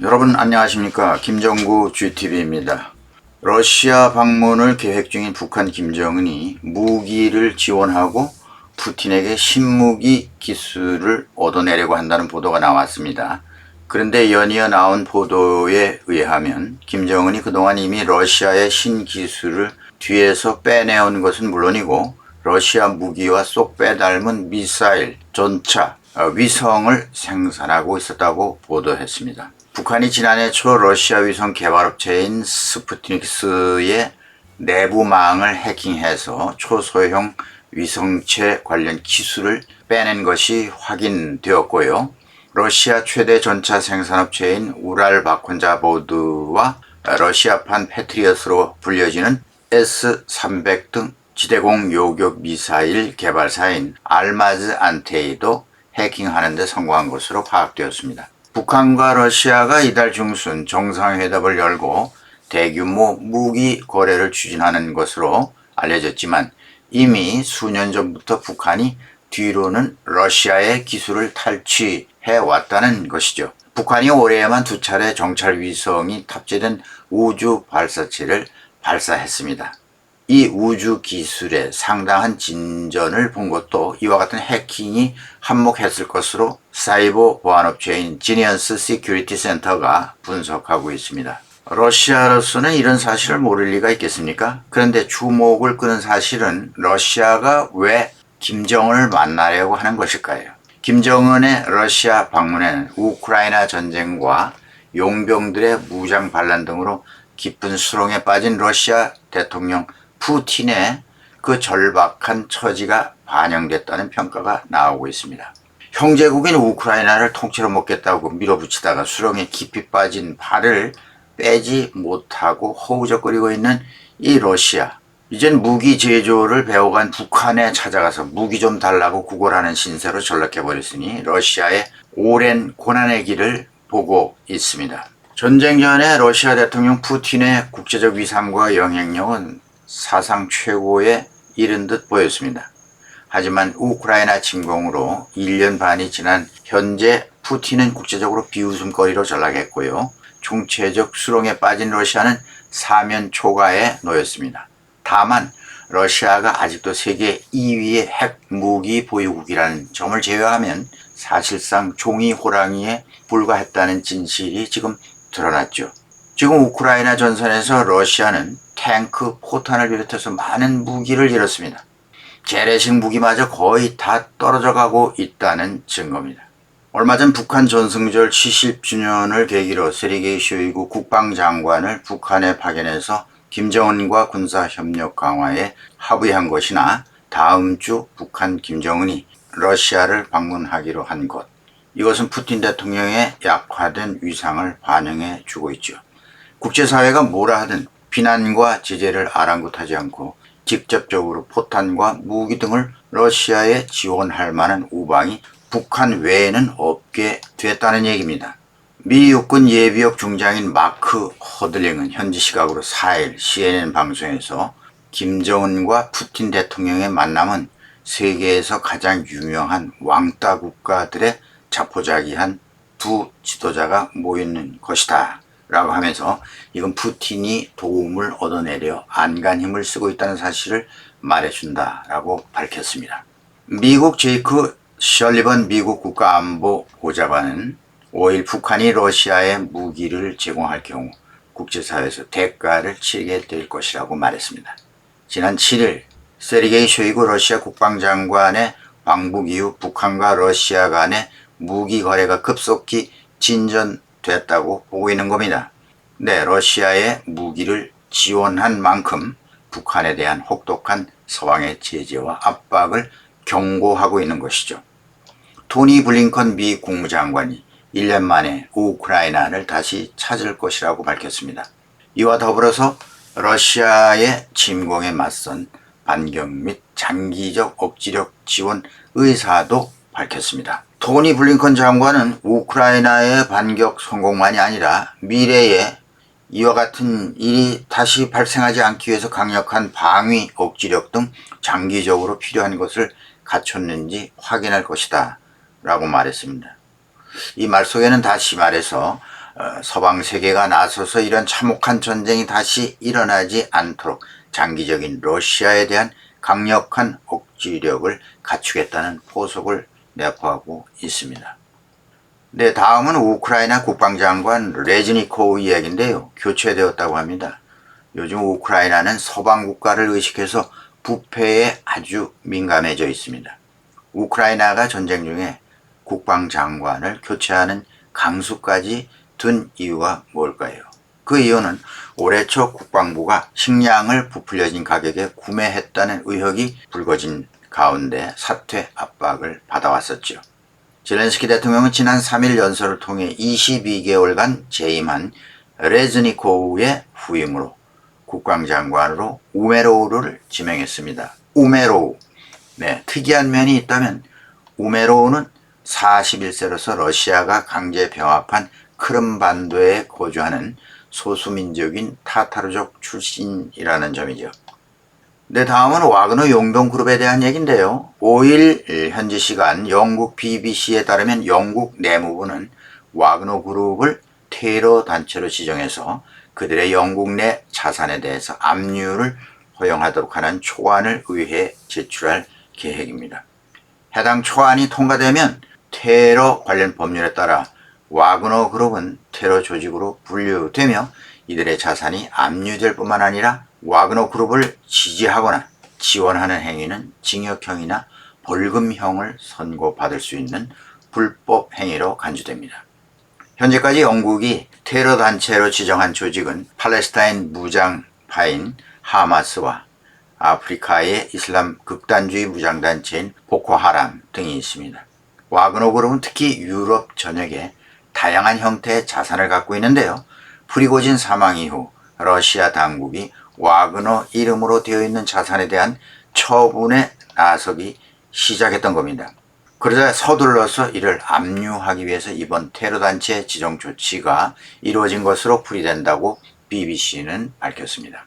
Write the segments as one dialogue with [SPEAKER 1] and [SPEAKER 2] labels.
[SPEAKER 1] 여러분 안녕하십니까? 김정구 GTV입니다. 러시아 방문을 계획 중인 북한 김정은이 무기를 지원하고 푸틴에게 신무기 기술을 얻어내려고 한다는 보도가 나왔습니다. 그런데 연이어 나온 보도에 의하면 김정은이 그동안 이미 러시아의 신기술을 뒤에서 빼내온 것은 물론이고 러시아 무기와 쏙 빼닮은 미사일, 전차, 위성을 생산하고 있었다고 보도했습니다. 북한이 지난해 초 러시아 위성 개발업체인 스푸트닉스의 내부망을 해킹해서 초소형 위성체 관련 기술을 빼낸 것이 확인되었고요. 러시아 최대 전차 생산업체인 우랄바콘자보드와 러시아판 패트리엇으로 불려지는 S-300 등 지대공 요격 미사일 개발사인 알마즈 안테이도 해킹하는 데 성공한 것으로 파악되었습니다. 북한과 러시아가 이달 중순 정상회담을 열고 대규모 무기 거래를 추진하는 것으로 알려졌지만 이미 수년 전부터 북한이 뒤로는 러시아의 기술을 탈취해 왔다는 것이죠. 북한이 올해에만 2차례 정찰 위성이 탑재된 우주 발사체를 발사했습니다. 이 우주 기술에 상당한 진전을 본 것도 이와 같은 해킹이 한몫했을 것으로 사이버 보안업체인 지니언스 시큐리티 센터가 분석하고 있습니다. 러시아로서는 이런 사실을 모를 리가 있겠습니까? 그런데 주목을 끄는 사실은 러시아가 왜 김정은을 만나려고 하는 것일까요? 김정은의 러시아 방문에는 우크라이나 전쟁과 용병들의 무장 반란 등으로 깊은 수렁에 빠진 러시아 대통령 푸틴의 그 절박한 처지가 반영됐다는 평가가 나오고 있습니다. 형제국인 우크라이나를 통째로 먹겠다고 밀어붙이다가 수렁에 깊이 빠진 발을 빼지 못하고 허우적거리고 있는 이 러시아. 이젠 무기 제조를 배워간 북한에 찾아가서 무기 좀 달라고 구걸하는 신세로 전락해버렸으니 러시아의 오랜 고난의 길을 보고 있습니다. 전쟁 전에 러시아 대통령 푸틴의 국제적 위상과 영향력은 사상 최고에 이른 듯 보였습니다. 하지만 우크라이나 침공으로 1년 반이 지난 현재 푸틴은 국제적으로 비웃음거리로 전락했고요. 총체적 수렁에 빠진 러시아는 사면 초가에 놓였습니다. 다만 러시아가 아직도 세계 2위의 핵무기 보유국이라는 점을 제외하면 사실상 종이 호랑이에 불과했다는 진실이 지금 드러났죠. 지금 우크라이나 전선에서 러시아는 탱크, 포탄을 비롯해서 많은 무기를 잃었습니다. 재래식 무기마저 거의 다 떨어져 가고 있다는 증거입니다. 얼마 전 북한 전승절 70주년을 계기로 세르게이 쇼이구 국방장관을 북한에 파견해서 김정은과 군사협력 강화에 합의한 것이나 다음 주 북한 김정은이 러시아를 방문하기로 한 것. 이것은 푸틴 대통령의 약화된 위상을 반영해 주고 있죠. 국제사회가 뭐라 하든 비난과 제재를 아랑곳하지 않고 직접적으로 포탄과 무기 등을 러시아에 지원할 만한 우방이 북한 외에는 없게 됐다는 얘기입니다. 미 육군 예비역 중장인 마크 허들링은 현지 시각으로 4일 CNN 방송에서 김정은과 푸틴 대통령의 만남은 세계에서 가장 유명한 왕따 국가들의 자포자기한 두 지도자가 모이는 것이다 라고 하면서 이건 푸틴이 도움을 얻어내려 안간 힘을 쓰고 있다는 사실을 말해준다 라고 밝혔습니다. 미국 제이크 셜리번 미국 국가안보보좌관은 5일 북한이 러시아에 무기를 제공할 경우 국제사회에서 대가를 치르게 될 것이라고 말했습니다. 지난 7일 세르게이 쇼이구 러시아 국방장관의 방북 이후 북한과 러시아 간의 무기 거래가 급속히 진전됐다고 보고 있는 겁니다. 네, 러시아의 무기를 지원한 만큼 북한에 대한 혹독한 서방의 제재와 압박을 경고하고 있는 것이죠. 토니 블링컨 미 국무장관이 1년 만에 우크라이나를 다시 찾을 것이라고 밝혔습니다. 이와 더불어서 러시아의 침공에 맞선 반경 및 장기적 억지력 지원 의사도 밝혔습니다. 토니 블링컨 장관은 우크라이나의 반격 성공만이 아니라 미래에 이와 같은 일이 다시 발생하지 않기 위해서 강력한 방위 억지력 등 장기적으로 필요한 것을 갖췄는지 확인할 것이다 라고 말했습니다. 이 말 속에는 다시 말해서 서방 세계가 나서서 이런 참혹한 전쟁이 다시 일어나지 않도록 장기적인 러시아에 대한 강력한 억지력을 갖추겠다는 포석을 내포하고 있습니다. 네, 다음은 우크라이나 국방장관 레즈니코브 이야기인데요. 교체되었다고 합니다. 요즘 우크라이나는 서방 국가를 의식해서 부패에 아주 민감해져 있습니다. 우크라이나가 전쟁 중에 국방장관을 교체하는 강수까지 둔 이유가 뭘까요? 그 이유는 올해 초 국방부가 식량을 부풀려진 가격에 구매했다는 의혹이 불거진 가운데 사퇴 압박을 받아왔었죠. 젤렌스키 대통령은 지난 3일 연설을 통해 22개월간 재임한 레즈니코우의 후임으로 국방장관으로 우메로우를 지명했습니다. 우메로우. 네, 특이한 면이 있다면 우메로우는 41세로서 러시아가 강제 병합한 크림반도에 거주하는 소수민족인 타타르족 출신이라는 점이죠. 네, 다음은 와그너 용병그룹에 대한 얘기인데요. 5일 현지 시간 영국 BBC에 따르면 영국 내무부는 와그너 그룹을 테러 단체로 지정해서 그들의 영국 내 자산에 대해서 압류를 허용하도록 하는 초안을 의회에 제출할 계획입니다. 해당 초안이 통과되면 테러 관련 법률에 따라 와그너 그룹은 테러 조직으로 분류되며 이들의 자산이 압류될 뿐만 아니라 와그너 그룹을 지지하거나 지원하는 행위는 징역형이나 벌금형을 선고받을 수 있는 불법 행위로 간주됩니다. 현재까지 영국이 테러 단체로 지정한 조직은 팔레스타인 무장파인 하마스와 아프리카의 이슬람 극단주의 무장단체인 보코하람 등이 있습니다. 와그너 그룹은 특히 유럽 전역에 다양한 형태의 자산을 갖고 있는데요. 프리고진 사망 이후 러시아 당국이 와그너 이름으로 되어 있는 자산에 대한 처분에 나서기 시작했던 겁니다. 그러자 서둘러서 이를 압류하기 위해서 이번 테러단체 지정 조치가 이루어진 것으로 풀이된다고 BBC는 밝혔습니다.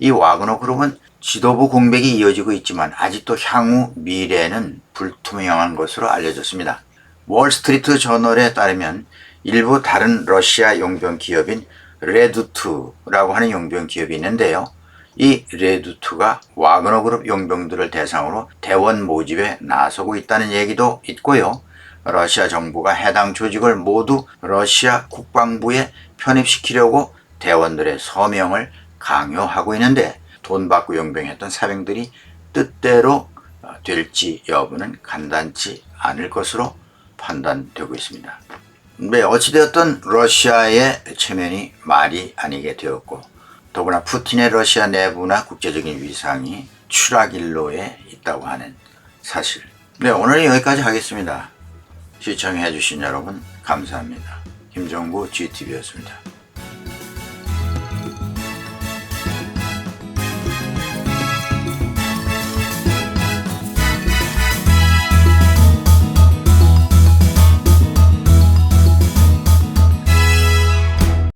[SPEAKER 1] 이 와그너 그룹은 지도부 공백이 이어지고 있지만 아직도 향후 미래는 불투명한 것으로 알려졌습니다. 월스트리트 저널에 따르면 일부 다른 러시아 용병 기업인 레두트라고 하는 용병 기업이 있는데요. 이 레두트가 와그너 그룹 용병들을 대상으로 대원 모집에 나서고 있다는 얘기도 있고요. 러시아 정부가 해당 조직을 모두 러시아 국방부에 편입시키려고 대원들의 서명을 강요하고 있는데 돈 받고 용병했던 사병들이 뜻대로 될지 여부는 간단치 않을 것으로 판단되고 있습니다. 네, 어찌되었든 러시아의 체면이 말이 아니게 되었고 더구나 푸틴의 러시아 내부나 국제적인 위상이 추락일로에 있다고 하는 사실. 네, 오늘은 여기까지 하겠습니다. 시청해 주신 여러분 감사합니다. 김정구 GTV였습니다.